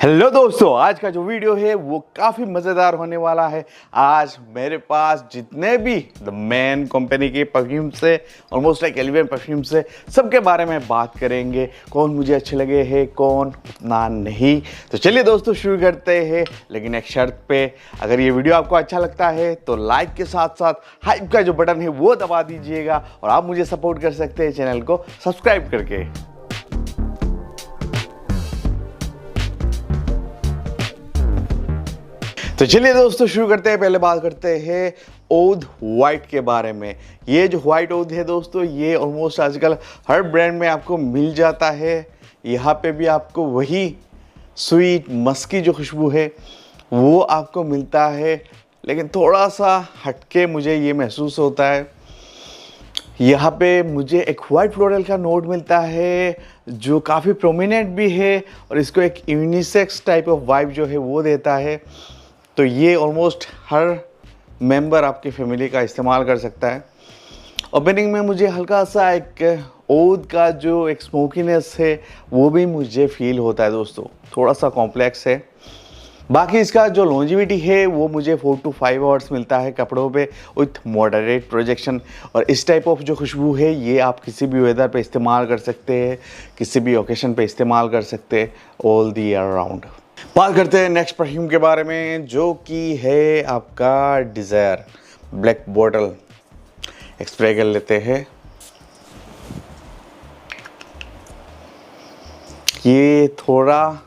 Hello दोस्तों, आज का जो वीडियो है वो काफ़ी मज़ेदार होने वाला है। आज मेरे पास जितने भी द मैन कंपनी के परफ्यूम्स है, ऑलमोस्ट लाइक 11 परफ्यूम्स है, सबके बारे में बात करेंगे। कौन मुझे अच्छे लगे हैं, कौन उतना नहीं। तो चलिए दोस्तों शुरू करते हैं, लेकिन एक शर्त पे। अगर ये वीडियो आपको अच्छा लगता है तो लाइक के साथ साथ हाइप का जो बटन है वो दबा दीजिएगा, और आप मुझे सपोर्ट कर सकते हैं चैनल को सब्सक्राइब करके। तो चलिए दोस्तों शुरू करते हैं। पहले बात करते हैं ओध वाइट के बारे में। ये जो वाइट ओध है दोस्तों, ये ऑलमोस्ट आजकल हर ब्रांड में आपको मिल जाता है। यहाँ पे भी आपको वही स्वीट मस्की जो खुशबू है वो आपको मिलता है, लेकिन थोड़ा सा हटके मुझे ये महसूस होता है। यहाँ पे मुझे एक वाइट फ्लोरल का नोट मिलता है जो काफ़ी प्रोमिनेंट भी है, और इसको एक यूनिसेक्स टाइप ऑफ वाइब जो है वो देता है। तो ये ऑलमोस्ट हर मेंबर आपकी फैमिली का इस्तेमाल कर सकता है। ओपनिंग में मुझे हल्का सा एक ओद का जो एक स्मोकीनेस है वो भी मुझे फील होता है दोस्तों, थोड़ा सा कॉम्प्लेक्स है। बाकी इसका जो लॉन्जिविटी है वो मुझे 4 to 5 आवर्स मिलता है कपड़ों पे, विथ मॉडरेट प्रोजेक्शन। और इस टाइप ऑफ जो खुशबू है ये आप किसी भी वेदर पे इस्तेमाल कर सकते हैं, किसी भी ओकेशन पे इस्तेमाल कर सकते हैं, ऑल द ईयर राउंड। बात करते हैं नेक्स्ट परफ्यूम के बारे में, जो कि है आपका डिज़ायर ब्लैक बॉटल। एक स्प्रे कर लेते हैं। ये थोड़ा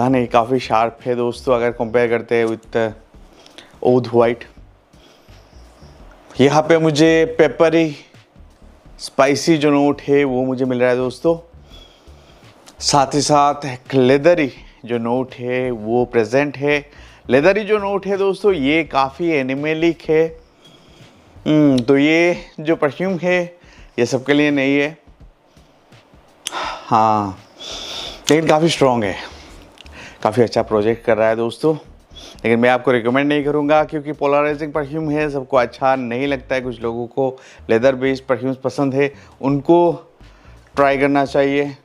नहीं, काफ़ी शार्प है दोस्तों अगर कंपेयर करते हैं विथ ओध वाइट। यहाँ पे मुझे पेपरी स्पाइसी जो नोट है वो मुझे मिल रहा है दोस्तों। साथ ही साथ एक लेदरी जो नोट है वो प्रेजेंट है। लेदरी जो नोट है दोस्तों ये काफ़ी एनिमेलिक है। तो ये जो परफ्यूम है ये सबके लिए नहीं है, हाँ, लेकिन काफ़ी स्ट्रॉन्ग है, काफ़ी अच्छा प्रोजेक्ट कर रहा है दोस्तों। लेकिन मैं आपको रिकमेंड नहीं करूँगा क्योंकि पोलराइजिंग परफ्यूम है, सबको अच्छा नहीं लगता है। कुछ लोगों को लेदर बेस्ड परफ्यूम्स पसंद है, उनको ट्राई करना चाहिए।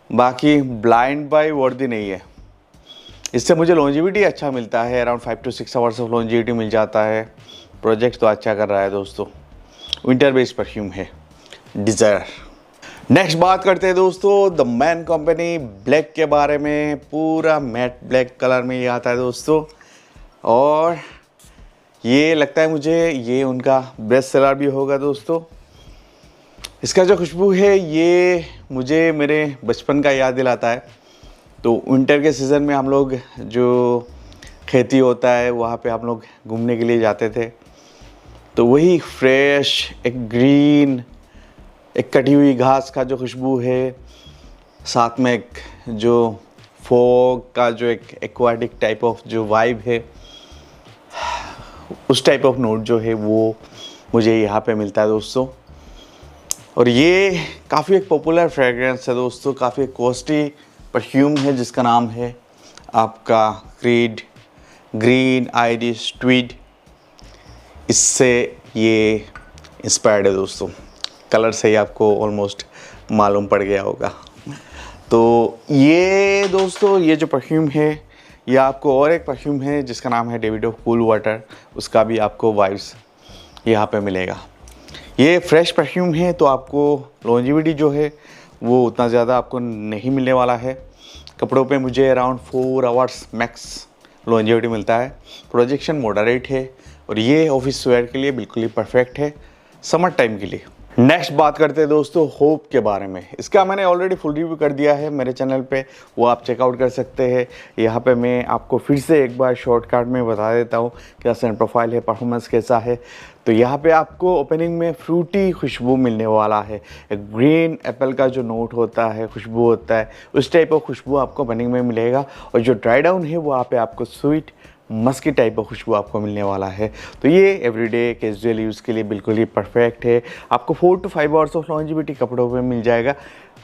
बाकी ब्लाइंड बाय वर्दी नहीं है। इससे मुझे लॉन्जिविटी अच्छा मिलता है, around 5 to 6 hours of longevity मिल जाता है। प्रोजेक्ट तो अच्छा कर रहा है दोस्तों। विंटर बेस्ड परफ्यूम है डिज़ायर। नेक्स्ट बात करते हैं दोस्तों द मैन कंपनी ब्लैक के बारे में। पूरा मैट ब्लैक कलर में ये आता है दोस्तों, और ये लगता है मुझे ये उनका बेस्ट सेलर भी होगा दोस्तों। इसका जो खुशबू है ये मुझे मेरे बचपन का याद दिलाता है। तो विंटर के सीज़न में हम लोग जो खेती होता है वहाँ पे हम लोग घूमने के लिए जाते थे, तो वही फ्रेश एक ग्रीन एक कटी हुई घास का जो खुशबू है, साथ में एक जो फॉग का जो एक एक्वाटिक टाइप ऑफ जो वाइब है, उस टाइप ऑफ नोट जो है वो मुझे यहाँ पे मिलता है दोस्तों। और ये काफ़ी एक पॉपुलर फ्रेगरेंस है दोस्तों, काफ़ी कॉस्टली परफ्यूम है जिसका नाम है आपका क्रीड ग्रीन आइरिश ट्वीड। इससे ये इंस्पायर्ड है दोस्तों, कलर से ही आपको ऑलमोस्ट मालूम पड़ गया होगा। तो ये दोस्तों ये जो परफ्यूम है ये आपको, और एक परफ्यूम है जिसका नाम है डेविड ऑफ कूल वाटर, उसका भी आपको वाइब्स यहाँ पे मिलेगा। ये फ्रेश परफ्यूम है तो आपको लॉन्जिविटी जो है वो उतना ज़्यादा आपको नहीं मिलने वाला है। कपड़ों पे मुझे अराउंड 4 आवर्स मैक्स लॉन्जिविटी मिलता है। प्रोजेक्शन मॉडरेट है, और ये ऑफिस वेयर के लिए बिल्कुल ही परफेक्ट है, समर टाइम के लिए। नेक्स्ट बात करते हैं दोस्तों होप के बारे में। इसका मैंने ऑलरेडी फुल रिव्यू कर दिया है मेरे चैनल पे, वो आप चेकआउट कर सकते हैं। यहाँ पे मैं आपको फिर से एक बार शॉर्टकट में बता देता हूँ क्या सेंट प्रोफाइल है, परफॉर्मेंस कैसा है। तो यहाँ पे आपको ओपनिंग में फ्रूटी खुशबू मिलने वाला है। एक ग्रीन एप्पल का जो नोट होता है, खुशबू होता है, उस टाइप ऑफ खुशबू आपको ओपनिंग में मिलेगा। और जो ड्राई डाउन है वहाँ पे आपको स्वीट मस्की टाइप ऑफ खुशबू आपको मिलने वाला है। तो ये एवरीडे कैजुअल यूज़ के लिए बिल्कुल ही परफेक्ट है। आपको 4 to 5 आवर्स ऑफ लॉन्जिविटी कपड़ों पे मिल जाएगा।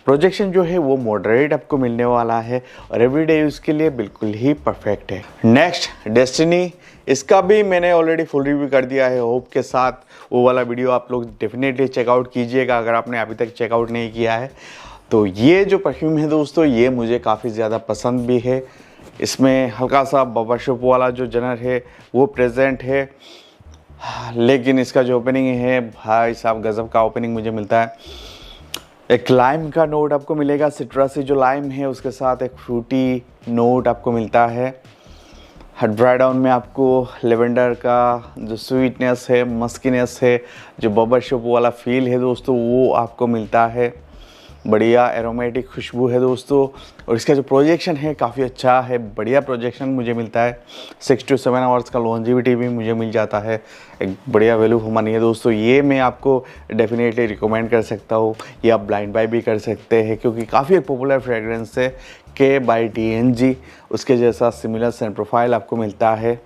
प्रोजेक्शन जो है वो मॉडरेट आपको मिलने वाला है, और एवरीडे यूज़ के लिए बिल्कुल ही परफेक्ट है। नेक्स्ट डेस्टिनी, इसका भी मैंने ऑलरेडी फुल रिव्यू कर दिया है होप के साथ। वो वाला वीडियो आप लोग डेफिनेटली चेकआउट कीजिएगा अगर आपने अभी तक चेकआउट नहीं किया है। तो ये जो परफ्यूम है दोस्तों, ये मुझे काफ़ी ज़्यादा पसंद भी है। इसमें हल्का सा बबरशुप वाला जो जनर है वो प्रेजेंट है, लेकिन इसका जो ओपनिंग है भाई साहब गज़ब का ओपनिंग मुझे मिलता है। एक लाइम का नोट आपको मिलेगा, सिट्रसी जो लाइम है उसके साथ एक फ्रूटी नोट आपको मिलता है। ड्राई डाउन में आपको लेवेंडर का जो स्वीटनेस है, मस्कीनेस है, जो बबरशुप वाला फील है दोस्तों, वो आपको मिलता है। बढ़िया एरोमेटिक खुशबू है दोस्तों। और इसका जो प्रोजेक्शन है काफ़ी अच्छा है, बढ़िया प्रोजेक्शन मुझे मिलता है। 6 to 7 आवर्स का लॉन्जिविटी भी मुझे मिल जाता है। एक बढ़िया वैल्यू फॉर मनी है दोस्तों। ये मैं आपको डेफिनेटली रिकमेंड कर सकता हूँ। ये आप ब्लाइंड बाय भी कर सकते हैं, क्योंकि काफ़ी एक पॉपुलर फ्रेगरेंस है के बाई TNG। उसके जैसा सिमिलर सेंट प्रोफाइल आपको मिलता है।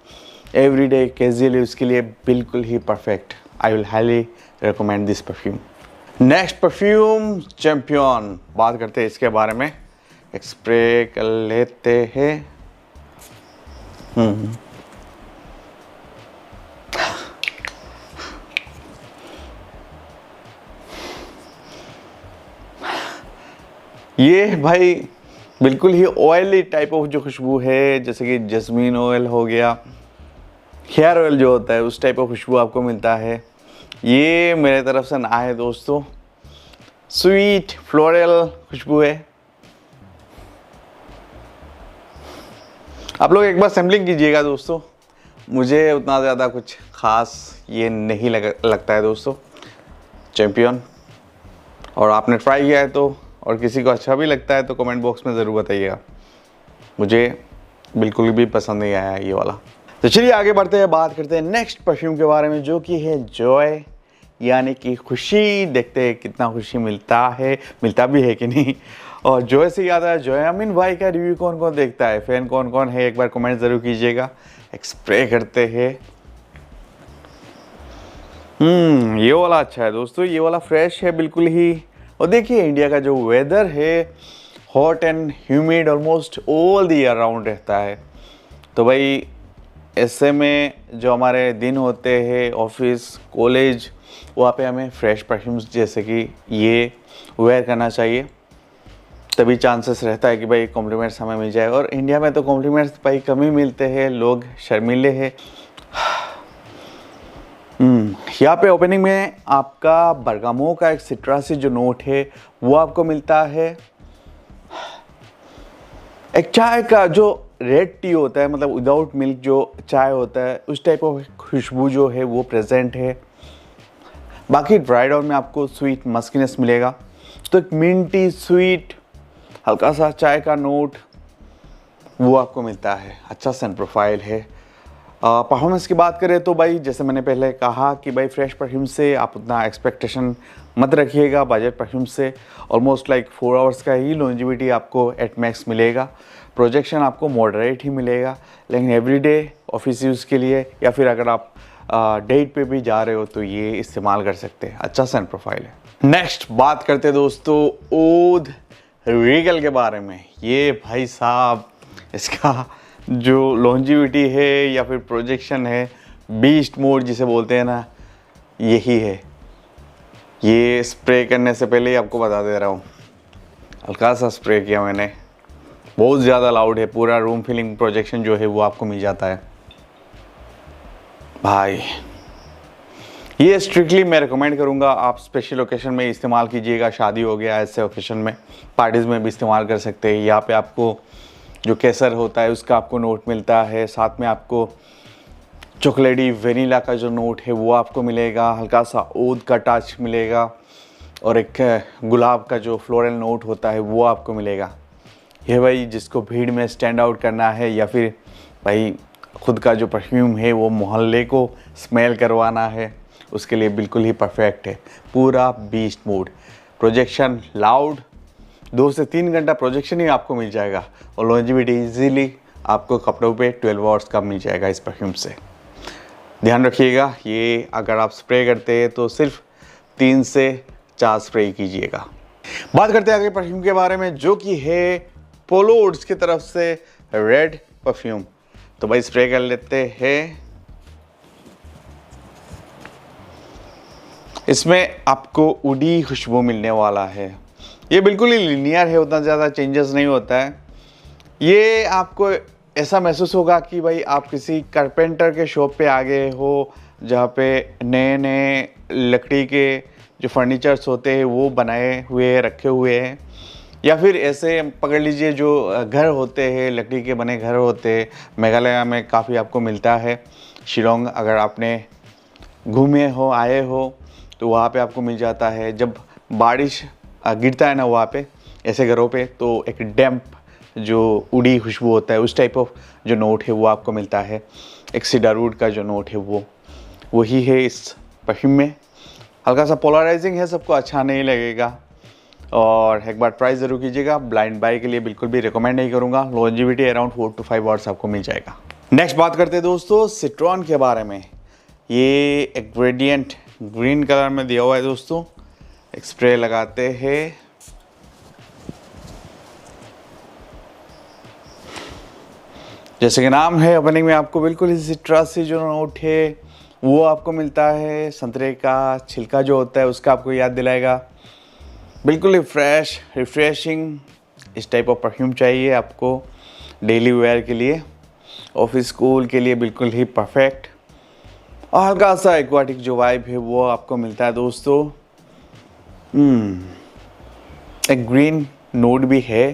एवरीडे कैजुअल यूज़ के लिए बिल्कुल ही perfect. I will highly recommend this perfume. Next perfume champion, बात करते हैं इसके बारे में। एक स्प्रे कर लेते हैं। ये भाई बिल्कुल ही ऑयली टाइप ऑफ जो खुशबू है, जैसे कि जैस्मीन ऑयल हो गया, हेयर ऑयल जो होता है, उस टाइप ऑफ खुशबू आपको मिलता है। ये मेरे तरफ से ना है दोस्तों, स्वीट फ्लोरल खुशबू है। आप लोग एक बार सैम्पलिंग कीजिएगा दोस्तों। मुझे उतना ज़्यादा कुछ ख़ास ये नहीं लगता है दोस्तों चैम्पियन। और आपने ट्राई किया है तो, और किसी को अच्छा भी लगता है तो कमेंट बॉक्स में ज़रूर बताइएगा। मुझे बिल्कुल भी पसंद नहीं आया ये वाला। तो चलिए आगे बढ़ते हैं, बात करते हैं नेक्स्ट परफ्यूम के बारे में, जो कि है जॉय, यानी कि खुशी। देखते हैं कितना खुशी मिलता भी है कि नहीं। और जॉय से याद आया, जॉय अमीन भाई का रिव्यू कौन कौन देखता है, फैन कौन कौन है, एक बार कमेंट ज़रूर कीजिएगा। एक स्प्रे करते हैं। ये वाला अच्छा है दोस्तों, ये वाला फ्रेश है बिल्कुल ही। और देखिए इंडिया का जो वेदर है, hot and humid almost all the year round रहता है। तो भाई ऐसे में जो हमारे दिन होते हैं ऑफिस कॉलेज, वहाँ पे हमें फ्रेश परफ्यूम्स जैसे कि ये वेयर करना चाहिए। तभी चांसेस रहता है कि भाई कॉम्प्लीमेंट्स हमें मिल जाए। और इंडिया में तो कॉम्प्लीमेंट्स भाई कम ही मिलते हैं, लोग शर्मीले हैं। यहाँ पे ओपनिंग में आपका बरगामो का एक सिट्रसी जो नोट है वो आपको मिलता है। एक चाय का जो रेड टी होता है, मतलब विदाउट मिल्क जो चाय होता है, उस टाइप ऑफ खुशबू जो है वो प्रेजेंट है। बाकी ड्राई डाउन में आपको स्वीट मस्कीनेस मिलेगा। तो एक मिंटी स्वीट हल्का सा चाय का नोट वो आपको मिलता है। अच्छा सेंट प्रोफाइल है। परफॉर्मेंस की बात करें तो भाई जैसे मैंने पहले कहा कि भाई फ्रेश परफ्यूम से आप उतना एक्सपेक्टेशन मत रखिएगा। बजट परफ्यूम से ऑलमोस्ट लाइक 4 आवर्स का ही लॉन्जिविटी आपको एट मैक्स मिलेगा। प्रोजेक्शन आपको मॉडरेट ही मिलेगा, लेकिन एवरीडे ऑफिस यूज़ के लिए या फिर अगर आप डेट पे भी जा रहे हो तो ये इस्तेमाल कर सकते हैं। अच्छा सेंट प्रोफाइल है। नेक्स्ट बात करते हैं दोस्तों ओद रीगल के बारे में। ये भाई साहब इसका जो लॉन्जिविटी है या फिर प्रोजेक्शन है, बीस्ट मोड जिसे बोलते हैं ना, यही है। ये स्प्रे करने से पहले ही आपको बता दे रहा हूँ, हल्का सा स्प्रे किया मैंने, बहुत ज़्यादा लाउड है। पूरा रूम फिलिंग प्रोजेक्शन जो है वो आपको मिल जाता है भाई। ये स्ट्रिक्टली मैं रिकमेंड करूँगा, आप स्पेशल ओकेशन में इस्तेमाल कीजिएगा। शादी हो गया ऐसे ओकेशन में, पार्टीज़ में भी इस्तेमाल कर सकते हैं। यहाँ पे आपको जो केसर होता है उसका आपको नोट मिलता है, साथ में आपको चॉकलेटी वेनिला का जो नोट है वो आपको मिलेगा, हल्का सा ओद का टच मिलेगा, और एक गुलाब का जो फ्लोरल नोट होता है वो आपको मिलेगा। ये भाई जिसको भीड़ में स्टैंड आउट करना है या फिर भाई खुद का जो परफ्यूम है वो मोहल्ले को स्मेल करवाना है, उसके लिए बिल्कुल ही परफेक्ट है। पूरा बीस्ट मूड, प्रोजेक्शन लाउड, 2 से 3 घंटा प्रोजेक्शन ही आपको मिल जाएगा। और लॉन्जिविटी इजीली आपको कपड़ों पे 12 आवर्स का मिल जाएगा इस परफ्यूम से। ध्यान रखिएगा, ये अगर आप स्प्रे करते हैं तो सिर्फ 3 से 4 स्प्रे कीजिएगा। बात करते हैं आगे परफ्यूम के बारे में, जो कि है पोलो वुड्स की तरफ से रेड परफ्यूम। तो भाई स्प्रे कर लेते हैं। इसमें आपको उडी खुशबू मिलने वाला है। ये बिल्कुल ही लीनियर है, उतना ज़्यादा चेंजेस नहीं होता है। ये आपको ऐसा महसूस होगा कि भाई आप किसी कारपेंटर के शॉप पे आ गए हो, जहाँ पे नए नए लकड़ी के जो फर्नीचर्स होते हैं वो बनाए हुए रखे हुए हैं, या फिर ऐसे पकड़ लीजिए जो घर होते हैं, लकड़ी के बने घर होते हैं। मेघालय में काफ़ी आपको मिलता है। शिलोंग अगर आपने घूमे हो, आए हो, तो वहाँ पे आपको मिल जाता है। जब बारिश गिरता है ना वहाँ पे ऐसे घरों पे, तो एक डैम्प जो उड़ी खुशबू होता है, उस टाइप ऑफ जो नोट है वो आपको मिलता है। एक सीडारवुड का जो नोट है वो वही है इस परफ्यूम में। हल्का सा पोलराइजिंग है, सबको अच्छा नहीं लगेगा। और एक बार ट्राई ज़रूर कीजिएगा। ब्लाइंड बाय के लिए बिल्कुल भी रिकमेंड नहीं करूँगा। लॉन्जिविटी अराउंड 4 to 5 आवर्स आपको मिल जाएगा। नेक्स्ट बात करते हैं दोस्तों सिट्रॉन के बारे में। ये एक ग्रेडियंट ग्रीन कलर में दिया हुआ है दोस्तों। एक स्प्रे लगाते हैं, जैसे कि नाम है ओपनिंग में आपको बिल्कुल ही सिट्रसी जो नोट है वो आपको मिलता है। संतरे का छिलका जो होता है उसका आपको याद दिलाएगा। बिल्कुल ही फ्रेश रिफ्रेशिंग इस टाइप ऑफ परफ्यूम चाहिए आपको डेली वेयर के लिए, ऑफिस स्कूल के लिए बिल्कुल ही परफेक्ट। और हल्का सा एक्वाटिक जो वाइब है वो आपको मिलता है दोस्तों। एक ग्रीन नोट भी है।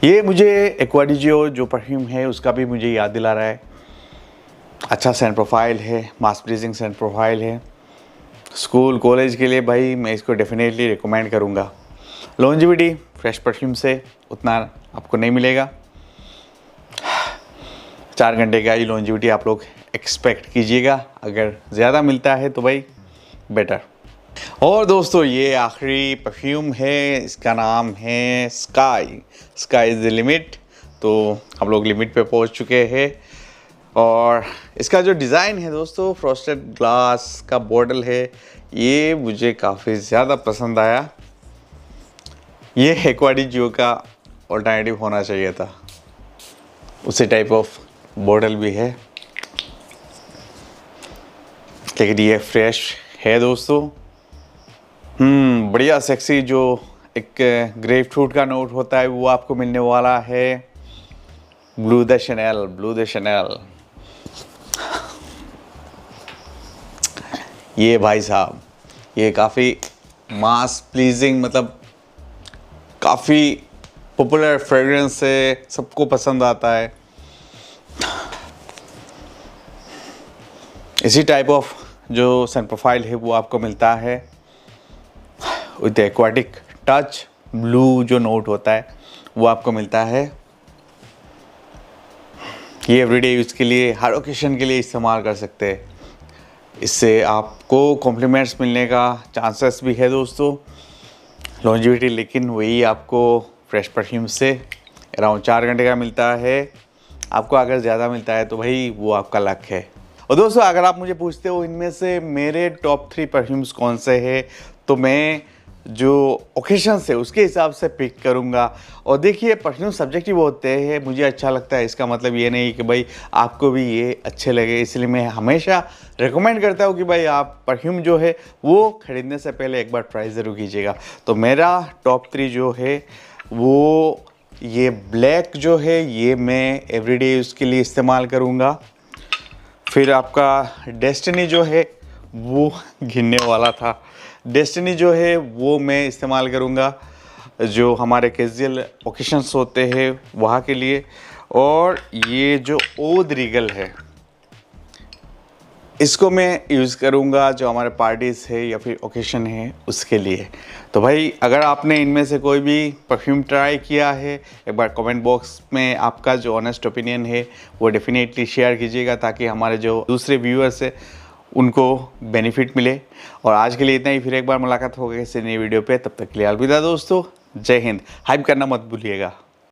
ये मुझे एक्वाडिजियो जो परफ्यूम है उसका भी मुझे याद दिला रहा है। अच्छा सेंट प्रोफाइल है, मास ब्रीजिंग सेंट प्रोफाइल है। स्कूल कॉलेज के लिए भाई मैं इसको डेफिनेटली रिकमेंड करूँगा। लॉन्जिविटी फ्रेश परफ्यूम से उतना आपको नहीं मिलेगा। 4 घंटे का ही लॉन्जिविटी आप लोग एक्सपेक्ट कीजिएगा। अगर ज़्यादा मिलता है तो भाई बेटर। और दोस्तों ये आखिरी परफ्यूम है, इसका नाम है sky. Sky is the limit. तो हम लोग लिमिट पे पहुंच चुके हैं। और इसका जो डिज़ाइन है दोस्तों, फ्रॉस्टेड ग्लास का बॉटल है, ये मुझे काफ़ी ज़्यादा पसंद आया। ये एक्वाडिजियो का ऑल्टरनेटिव होना चाहिए था। उसी टाइप ऑफ बॉटल भी है, लेकिन ये फ्रेश है दोस्तों। बढ़िया सेक्सी जो एक ग्रेप फ्रूट का नोट होता है वो आपको मिलने वाला है। Blue the Chanel. ये भाई साहब ये काफ़ी मास प्लीजिंग, मतलब काफ़ी पॉपुलर फ्रेग्रेंस है, सबको पसंद आता है। इसी टाइप ऑफ जो सेंट प्रोफाइल है वो आपको मिलता है विद एक्वाटिक टच। ब्लू जो नोट होता है वो आपको मिलता है। ये एवरीडे यूज़ के लिए, हर ओकेशन के लिए इस्तेमाल कर सकते हैं। इससे आपको कॉम्प्लीमेंट्स मिलने का चांसेस भी है दोस्तों। लॉन्जिविटी लेकिन वही आपको फ्रेश परफ्यूम से अराउंड 4 घंटे का मिलता है। आपको अगर ज़्यादा मिलता है तो भाई वो आपका लक है। और दोस्तों अगर आप मुझे पूछते हो इनमें से मेरे टॉप 3 परफ्यूम्स कौन से हैं, तो मैं जो ओकेशंस है उसके हिसाब से पिक करूंगा। और देखिए परफ्यूम सब्जेक्टिव होते हैं, मुझे अच्छा लगता है इसका मतलब ये नहीं कि भाई आपको भी ये अच्छे लगे। इसलिए मैं हमेशा रिकमेंड करता हूँ कि भाई आप परफ्यूम जो है वो खरीदने से पहले एक बार ट्राई ज़रूर कीजिएगा। तो मेरा टॉप 3 जो है वो ये ब्लैक जो है ये मैं एवरीडे यूज़ के लिए इस्तेमाल करूँगा। फिर आपका डेस्टिनी जो है वो गिनने वाला था। डेस्टिनी जो है वो मैं इस्तेमाल करूँगा जो हमारे कैजुअल ओकेशंस होते हैं वहाँ के लिए। और ये जो ओद रीगल है इसको मैं यूज़ करूँगा जो हमारे पार्टीज़ है या फिर ओकेशन है उसके लिए। तो भाई अगर आपने इनमें से कोई भी परफ्यूम ट्राई किया है, एक बार कमेंट बॉक्स में आपका जो ऑनेस्ट ओपिनियन है वो डेफिनेटली शेयर कीजिएगा, ताकि हमारे जो दूसरे व्यूअर्स है उनको बेनिफिट मिले। और आज के लिए इतना ही। फिर एक बार मुलाकात होगी किसी नई वीडियो पे। तब तक के लिए अलविदा दोस्तों। जय हिंद। हाइप करना मत भूलिएगा।